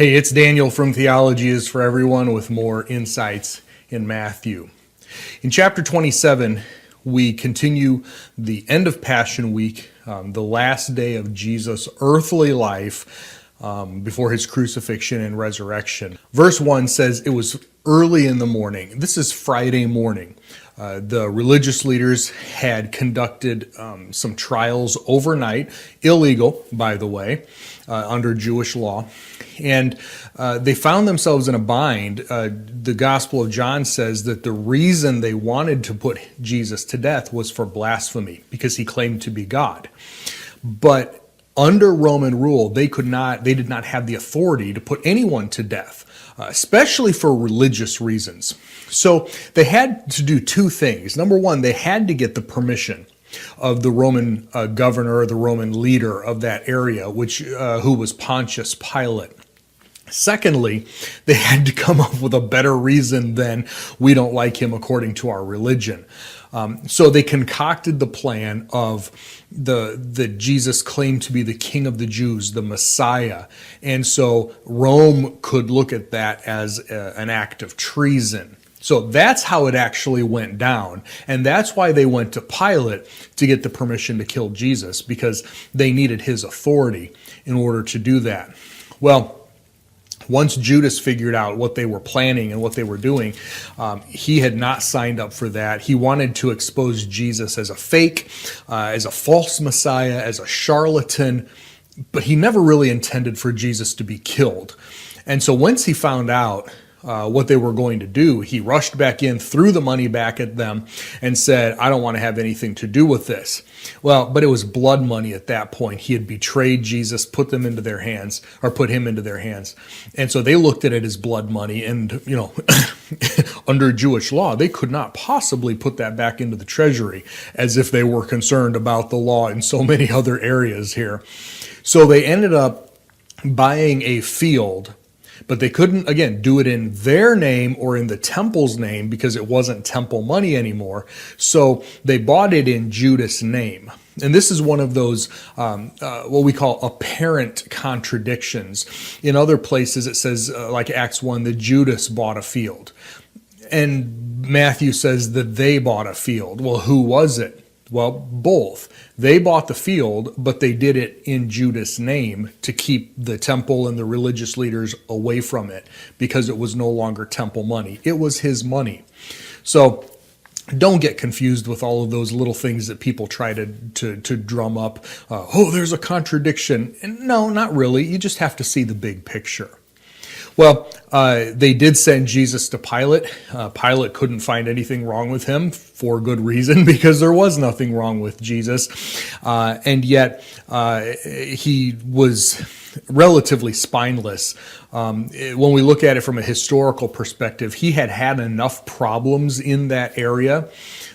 Hey, it's Daniel from Theology is for Everyone with more insights in Matthew. In chapter 27, we continue the end of Passion Week, the last day of Jesus' earthly life before his crucifixion and resurrection. Verse 1 says it was early in the morning. This is Friday morning. The religious leaders had conducted some trials overnight, illegal, by the way, under Jewish law. And they found themselves in a bind. The Gospel of John says that the reason they wanted to put Jesus to death was for blasphemy, because he claimed to be God. But under Roman rule, they did not have the authority to put anyone to death, especially for religious reasons. So they had to do two things. Number one, they had to get the permission of the Roman governor or the Roman leader of that area, who was Pontius Pilate. Secondly, they had to come up with a better reason than we don't like him according to our religion. So they concocted the plan of that Jesus claimed to be the King of the Jews, the Messiah. And so Rome could look at that as an act of treason. So that's how it actually went down. And that's why they went to Pilate to get the permission to kill Jesus, because they needed his authority in order to do that. Well, once Judas figured out what they were planning and what they were doing, he had not signed up for that. He wanted to expose Jesus as a fake, as a false Messiah, as a charlatan, but he never really intended for Jesus to be killed. And so once he found out what they were going to do, he rushed back in, threw the money back at them, and said, I don't want to have anything to do with this. Well, but it was blood money at that point. He had betrayed Jesus, put him into their hands. And so they looked at it as blood money, and, under Jewish law, they could not possibly put that back into the treasury, as if they were concerned about the law in so many other areas here. So they ended up buying a field, but they couldn't, again, do it in their name or in the temple's name because it wasn't temple money anymore. So they bought it in Judas' name. And this is one of those, what we call apparent contradictions. In other places, it says, like Acts 1, that Judas bought a field. And Matthew says that they bought a field. Well, who was it? Well, both. They bought the field, but they did it in Judas' name to keep the temple and the religious leaders away from it, because it was no longer temple money. It was his money. So don't get confused with all of those little things that people try to drum up. There's a contradiction. And no, not really. You just have to see the big picture. Well, they did send Jesus to Pilate. Pilate couldn't find anything wrong with him, for good reason, because there was nothing wrong with Jesus. And yet he was relatively spineless. When we look at it from a historical perspective, he had enough problems in that area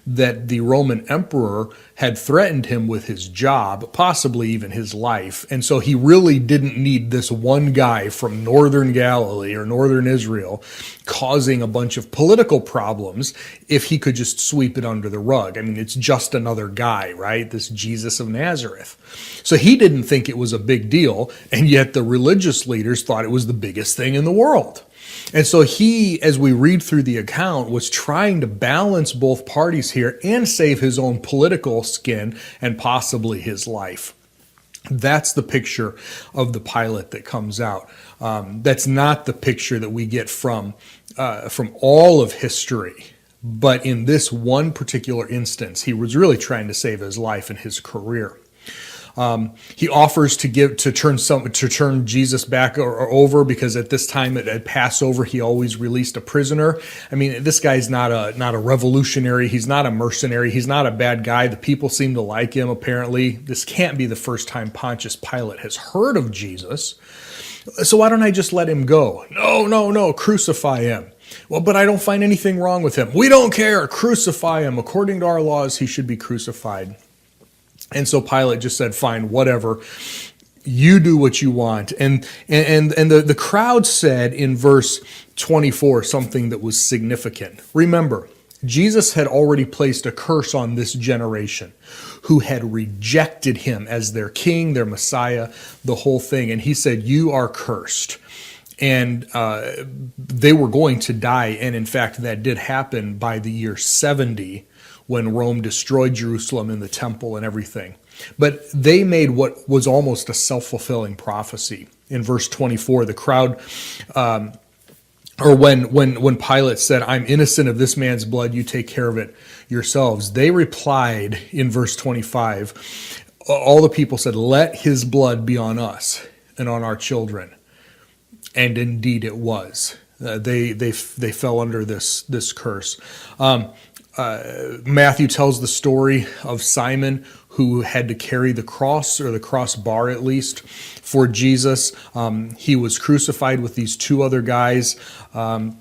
that the Roman emperor had threatened him with his job, possibly even his life. And so he really didn't need this one guy from northern Galilee or northern Israel causing a bunch of political problems if he could just sweep it under the rug. I mean, it's just another guy, right? This Jesus of Nazareth. So he didn't think it was a big deal, and yet the religious leaders thought it was the biggest thing in the world. And so he, as we read through the account, was trying to balance both parties here and save his own political skin and possibly his life. That's the picture of the Pilate that comes out. That's not the picture that we get from all of history. But in this one particular instance, he was really trying to save his life and his career. He offers to turn Jesus back or over, because at this time at Passover he always released a prisoner. I mean, this guy's not a revolutionary. He's not a mercenary. He's not a bad guy. The people seem to like him. Apparently, this can't be the first time Pontius Pilate has heard of Jesus. So why don't I just let him go? No, crucify him. Well, but I don't find anything wrong with him. We don't care. Crucify him. According to our laws, he should be crucified. And so Pilate just said, fine, whatever. You do what you want. And the crowd said in verse 24 something that was significant. Remember, Jesus had already placed a curse on this generation who had rejected him as their king, their Messiah, the whole thing. And he said, you are cursed. And they were going to die. And in fact, that did happen by the year 70 when Rome destroyed Jerusalem and the temple and everything. But they made what was almost a self-fulfilling prophecy. In verse 24, the crowd, or when Pilate said, "I'm innocent of this man's blood, you take care of it yourselves," they replied in verse 25, all the people said, "Let his blood be on us and on our children." And indeed it was. They fell under this curse. Matthew tells the story of Simon, who had to carry the cross, or the crossbar at least, for Jesus. He was crucified with these two other guys, and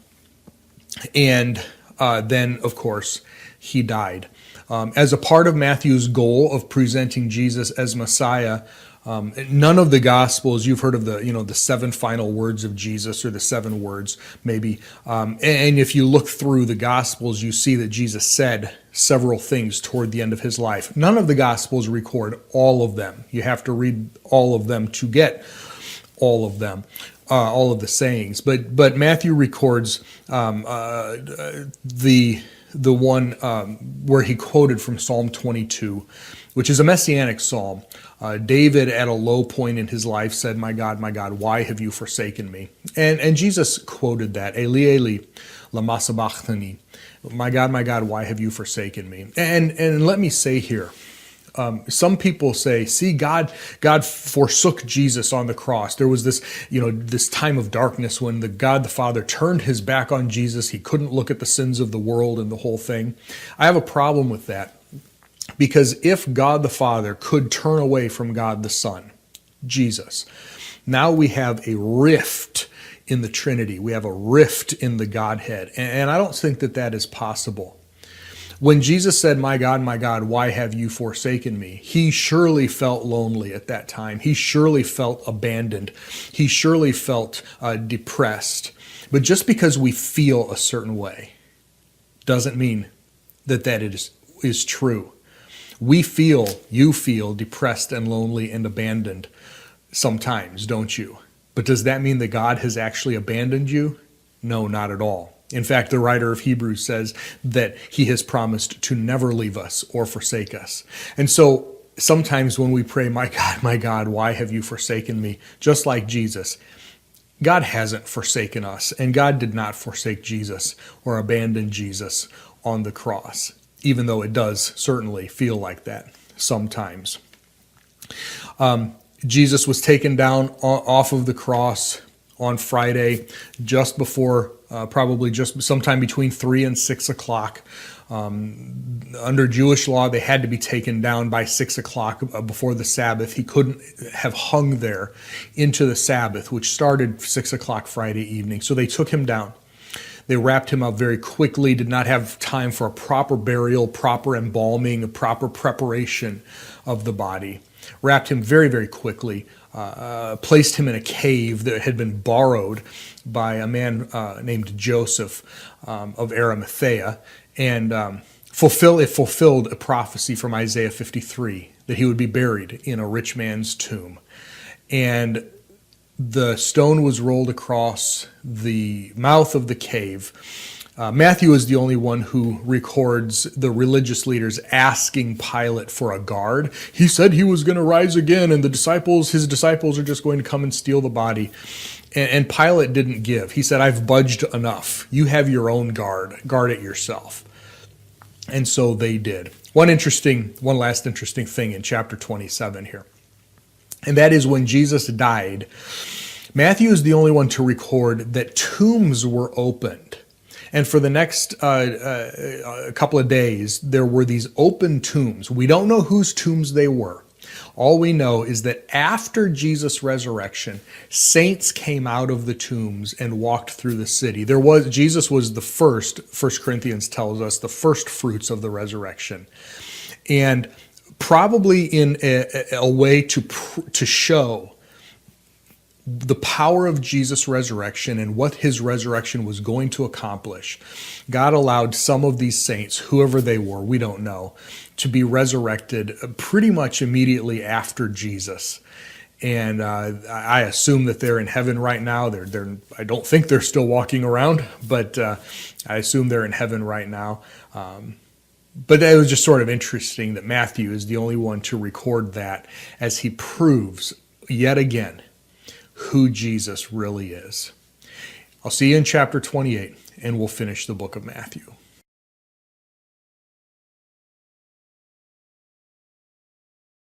then, of course, he died. As a part of Matthew's goal of presenting Jesus as Messiah, none of the Gospels, you've heard of the seven final words of Jesus, or the seven words maybe. And if you look through the Gospels, you see that Jesus said several things toward the end of his life. None of the Gospels record all of them. You have to read all of them to get all of them, all of the sayings. But Matthew records the one where he quoted from Psalm 22, which is a messianic psalm. David, at a low point in his life, said, my God, why have you forsaken me?" And Jesus quoted that, "Eli, Eli, lama sabachthani." My God, why have you forsaken me?" And let me say here, some people say, see, God forsook Jesus on the cross. There was this time of darkness when God the Father turned his back on Jesus. He couldn't look at the sins of the world and the whole thing. I have a problem with that, because if God the Father could turn away from God the Son, Jesus, now we have a rift in the Trinity. We have a rift in the Godhead. And I don't think that is possible. When Jesus said, my God, why have you forsaken me?" he surely felt lonely at that time. He surely felt abandoned. He surely felt depressed. But just because we feel a certain way doesn't mean that is true. You feel depressed and lonely and abandoned sometimes, don't you? But does that mean that God has actually abandoned you? No, not at all. In fact, the writer of Hebrews says that he has promised to never leave us or forsake us. And so sometimes when we pray, my God, why have you forsaken me?" Just like Jesus, God hasn't forsaken us, and God did not forsake Jesus or abandon Jesus on the cross, even though it does certainly feel like that sometimes. Jesus was taken down off of the cross on Friday, just before, probably just sometime between 3 and 6 o'clock. Under Jewish law, they had to be taken down by 6 o'clock before the Sabbath. He couldn't have hung there into the Sabbath, which started 6 o'clock Friday evening. So they took him down. They wrapped him up very quickly, did not have time for a proper burial, proper embalming, a proper preparation of the body. Wrapped him very, very quickly, placed him in a cave that had been borrowed by a man named Joseph of Arimathea, and fulfilled a prophecy from Isaiah 53 that he would be buried in a rich man's tomb. And the stone was rolled across the mouth of the cave. Matthew is the only one who records the religious leaders asking Pilate for a guard. He said he was going to rise again, and his disciples are just going to come and steal the body. And Pilate didn't give. He said, "I've budged enough. You have your own guard. Guard it yourself." And so they did. One last interesting thing in chapter 27 here. And that is when Jesus died, Matthew is the only one to record that tombs were opened. And for the next couple of days, there were these open tombs. We don't know whose tombs they were. All we know is that after Jesus' resurrection, saints came out of the tombs and walked through the city. Jesus was the first, 1 Corinthians tells us, the first fruits of the resurrection. And probably in a way to show the power of Jesus' resurrection and what his resurrection was going to accomplish, God allowed some of these saints, whoever they were, we don't know, to be resurrected pretty much immediately after Jesus. And I assume that they're in heaven right now. I don't think they're still walking around, but I assume they're in heaven right now. But it was just sort of interesting that Matthew is the only one to record that as he proves yet again who Jesus really is. I'll see you in chapter 28, and we'll finish the book of Matthew.